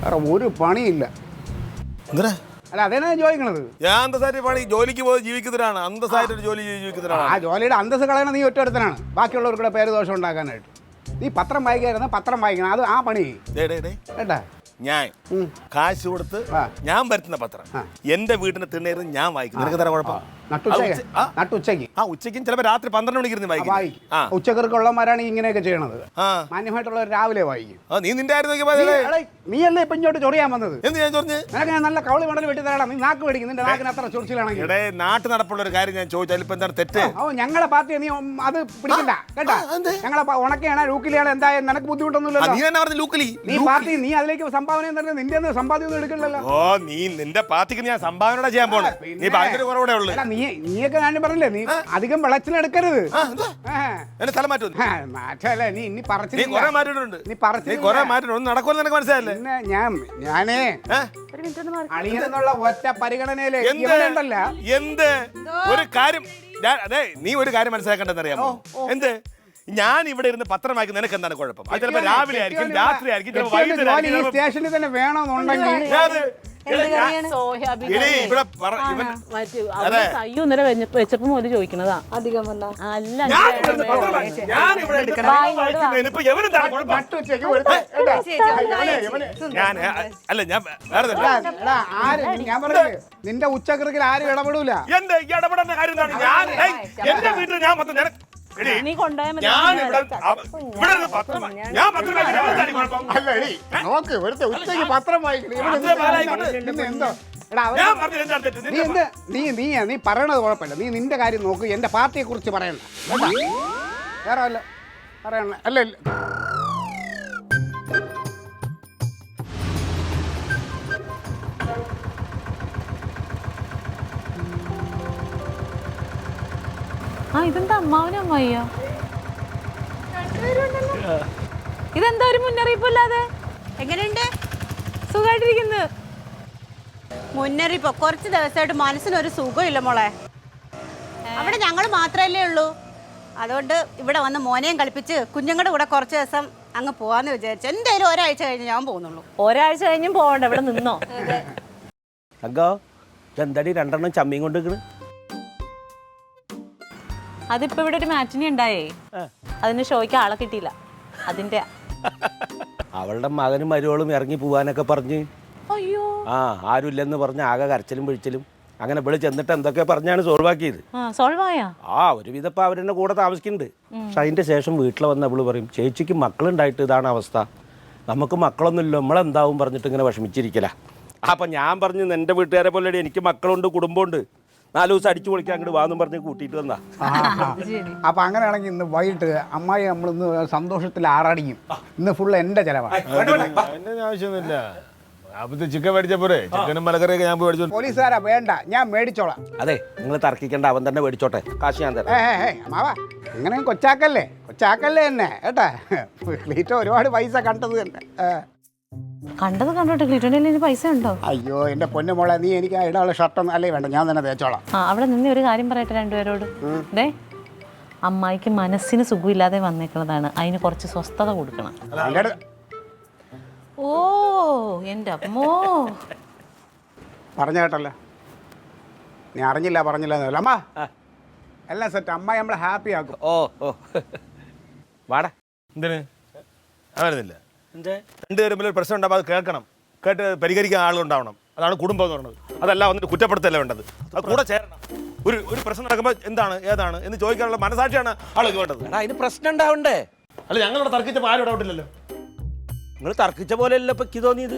വേറെ ഒരു പണിയില്ല. എന്തിനാ? അല്ല അതെന്നാ ചോദിക്കണത്? ഞാൻ അന്തസ്സായിട്ട് പണി ജോലിക്ക് പോയി ജീവിക്കുന്നതിനാണ്, അന്തസ്സായിട്ടൊരു ജോലി ജീവിക്കുന്നതിനാണ്. ആ ജോലിയുടെ അന്തസ് കളയണ നീ ഒറ്റ ഒരുത്തനാണ്, ബാക്കിയുള്ളവർക്കൂടെ പേര് ദോഷം ഉണ്ടാക്കാനായിട്ട്. നീ പത്രം വായിക്കായിരുന്നു, പത്രം വായിക്കണം, അത് ആ പണി കേട്ടാ. ഞാൻ കാശ് കൊടുത്ത് ഞാൻ വരുത്തുന്ന പത്രം എന്റെ വീടിന്റെ തിണ്ണേരുന്ന് ഞാൻ വായിക്കും. നിനക്ക് തരാൻ കുഴപ്പം? നട്ടുച്ചയ്ക്ക് ഉച്ചയ്ക്കും ചിലപ്പോൾ രാത്രി 12 മണിക്ക് ഇരുന്ന് വായിക്കും. ഉച്ചക്കർക്കുള്ളവരാണ് ഇങ്ങനെയൊക്കെ ചെയ്യണത്. മാന്യമായിട്ടുള്ളവർ രാവിലെ വായിക്കും. നീ നിന്റെ നീ അല്ലേ ഇപ്പൊ ഇങ്ങോട്ട് ചൊറിയാൻ വന്നത്? എന്ത് ഞാൻ ചൊറിഞ്ഞ്? നിനക്ക് ഞാൻ നല്ല കവളി മടൽ വെട്ടി തരാടാ. നീ നാക്ക് മേടിക്കും, നിന്റെ നാക്കിന് അത്ര ചൊറിച്ചിലാണെങ്കിൽ. നാട്ടു നടപ്പുള്ള ഒരു കാര്യം ഞാൻ ചോദിച്ചാൽ ഇപ്പൊ എന്താണ് തെറ്റ്? ഞങ്ങളെ പാർട്ടി നീ അത് പിടിക്കണ്ട കേട്ടാ. ഞങ്ങളെ ഉണക്കെയാണ് ലൂക്കിലാണ്, എന്തായാലും നിനക്ക് ബുദ്ധിമുട്ടൊന്നുമില്ലല്ലോ. നീ പാർട്ടി നീ അതിലേക്ക് സംഭാവന നിന്റെ സമ്പാദ്യം ഒന്നും എടുക്കണല്ലോ. ഓ നീ നിന്റെ പാർട്ടിക്ക് ഞാൻ സംഭാവന ചെയ്യാൻ പോണേ. നീ ഭയങ്കര കുറവിടെ ഉള്ളു. നീയൊക്കെ ഞാൻ പറഞ്ഞില്ലേ, നീ അധികം വെള്ളച്ചിലെടുക്കരുത്. സ്ഥലം മാറ്റല്ലേ നീ ഇനി പറച്ചില്ല. നീ കുറെ മാറ്റിട്ടുണ്ട്, നടക്കുമെന്ന് നിനക്ക് മനസ്സിലായില്ലേ? ഞാനേ അളിയെന്നുള്ള ഒറ്റ പരിഗണനയില് എന്ത് ഒരു കാര്യം അതെ നീ ഒരു കാര്യം മനസ്സിലാക്കേണ്ടതെന്നറിയാമോ? എന്ത് ഞാൻ ഇവിടെ ഇരുന്ന് പത്രം വായിക്കും, നിനക്ക് എന്താണ് കുഴപ്പം? അത് ചിലപ്പോൾ രാവിലെ ആയിരിക്കും, രാത്രി ആയിരിക്കും, സ്റ്റേഷനിൽ തന്നെ വേണമെന്നുണ്ടെങ്കിൽ വെച്ചപ്പോ മുതൽ ചോദിക്കണതാ. അധികം നിന്റെ ഉച്ചക്കറിൽ ആരും ഇടപെടൂല. എന്റെ ഇടപെടേണ്ട കാര്യം എന്റെ വീട്ടിൽ ഞാൻ നീ കൊണ്ടുപോയാൽ നോക്ക് ഉച്ചയ്ക്ക് പത്രം നീ പറയണത് കുഴപ്പമില്ല. നീ നിന്റെ കാര്യം നോക്ക്, എന്റെ പാർട്ടിയെ കുറിച്ച് പറയണ്ട. വേറെ അല്ല പറയണ അല്ല. ഇതെന്താ അമ്മാവനും അമ്മായിയോ? ഇതെന്താ ഒരു മുന്നറിയിപ്പില്ലാതെ? എങ്ങനെയുണ്ട്? സുഖമായിട്ടിരിക്കുന്നു. മുന്നറിയിപ്പോ കുറച്ച് ദിവസമായിട്ട് മനസ്സിനൊരു സുഖമില്ല മോളെ. അവിടെ ഞങ്ങൾ മാത്രമല്ലേ ഉള്ളൂ, അതുകൊണ്ട് ഇവിടെ വന്ന് മോനെയും കളിപ്പിച്ച് കുഞ്ഞുങ്ങളുടെ കൂടെ കുറച്ച് ദിവസം അങ്ങ് പോവാന്ന് വിചാരിച്ചു. എന്തായാലും ഒരാഴ്ച കഴിഞ്ഞ് ഞാൻ പോകുന്നുള്ളൂ. ഒരാഴ്ച കഴിഞ്ഞും പോകണ്ട, ഇവിടെ നിന്നോ. അggോ എന്താടി രണ്ടെണ്ണം ചമ്മിയും കൊണ്ട്? അതിപ്പോ ഇവിടെ ഒരു മാറ്റിനി ഉണ്ടായേ, അതിന് ഷോയ്ക്ക് ആളെ കിട്ടിയില്ല, അതിന്റെ. അവളുടെ മകനും മരുവളും ഇറങ്ങി പോവാനൊക്കെ പറഞ്ഞ് അയ്യോ ആരുമില്ലെന്ന് പറഞ്ഞ് ആകെ കരച്ചിലും പിടിച്ചിലും അങ്ങനെ ഇവിടെ ചെന്നിട്ട് എന്തൊക്കെ പറഞ്ഞാണ് സോൾവ് ആക്കിയത്. ഒരുവിധം ഇപ്പൊ അവരെന്നെ കൂടെ താമസിക്കുന്നുണ്ട്. പക്ഷെ അതിന്റെ ശേഷം വീട്ടിൽ വന്ന് അവള് പറയും, ചേച്ചിക്ക് മക്കളുണ്ടായിട്ട് ഇതാണ് അവസ്ഥ, നമുക്ക് മക്കളൊന്നുമില്ല, നമ്മളെന്താവും പറഞ്ഞിട്ട് ഇങ്ങനെ വിഷമിച്ചിരിക്കല. അപ്പൊ ഞാൻ പറഞ്ഞു, എൻ്റെ വീട്ടുകാരെ പോലെ എനിക്ക് മക്കളുണ്ട്, കുടുംബമുണ്ട്, 4 ദിവസം അടിച്ചു പൊളിക്കാൻ അങ്ങോട്ട് വാന്നും പറഞ്ഞ് കൂട്ടിയിട്ട് വന്നാ. അപ്പൊ അങ്ങനെയാണെങ്കിൽ ഇന്ന് വൈകിട്ട് അമ്മായി നമ്മളിന്ന് സന്തോഷത്തിൽ ആറാടിക്കും. ഇന്ന് ഫുള്ള് എന്റെ ചെലവാണ്. ആവശ്യമൊന്നുമില്ല. ചിക്കൻ മേടിച്ച പോരെ, ചിക്കനും മലക്കറിയൊക്കെ ഞാൻ മേടിച്ചു. പോലീസുകാരാ വേണ്ട, ഞാൻ മേടിച്ചോളാം. അതെ നിങ്ങൾ തർക്കിക്കേണ്ട, അവൻ തന്നെ മേടിച്ചോട്ടെ, കാശ് ഞാൻ തരാം. അമ്മാവാ ഇങ്ങനെ കൊച്ചാക്കല്ലേ തന്നെ കേട്ടാ. ക്ലീറ്റോ ഒരുപാട് പൈസ കണ്ടത് തന്നെ. കണ്ടത് കണ്ടോട്ടെ, ക്ലീറ്റോന്റെ പൈസ ഉണ്ടോ? അയ്യോ എന്റെ പൊന്നു മോളെ, നീ എനിക്ക് ഇടാനുള്ള ഷർട്ടൊന്നും അല്ലേ വേണ്ട, ഞാൻ തന്നെ തേച്ചോളാം. അവിടെ നിന്ന് ഒരു കാര്യം പറയട്ടെ രണ്ടുപേരോട്. ദേ അമ്മായിക്ക് മനസ്സിന് സുഖമില്ലാതെ വന്നേക്കുന്നതാണ്, അതിന് കുറച്ച് സ്വസ്ഥത കൊടുക്കണം. ഓ എൻ്റെ അമ്മോ, പറഞ്ഞ കേട്ടല്ലോ, നീ പറഞ്ഞില്ല അമ്മ എല്ലാം സെറ്റ്. അമ്മായി നമ്മളെ ഹാപ്പി ആക്കും. ഓ വാടാ. എന്തിന് അവരുന്നില്ല? രണ്ടുപേരും ഒരു പ്രശ്നം ഉണ്ടാകുമ്പോൾ അത് കേൾക്കണം, കേട്ട് പരിഹരിക്കാൻ ആളുണ്ടാവണം. അതാണ് കുടുംബം എന്ന് പറയുന്നത്. അതല്ല വന്നിട്ട് കുറ്റപ്പെടുത്തല്ല വേണ്ടത്, അത് കൂടെ ചേരണം. ഒരു പ്രശ്നം നടക്കുമ്പോൾ എന്താണ് ഏതാണ് എന്ന് ചോദിക്കാനുള്ള മനസാക്ഷിയാണ് ആൾക്ക് വേണ്ടത്. അതിന് പ്രശ്നം ഉണ്ടാവണ്ടേ? അല്ല ഞങ്ങളിവിടെ തർക്കിച്ചപ്പോൾ ആരും ഇടപെട്ടില്ലല്ലോ. നിങ്ങൾ തർക്കിച്ച പോലെയല്ല ഇപ്പൊ തോന്നിയത്.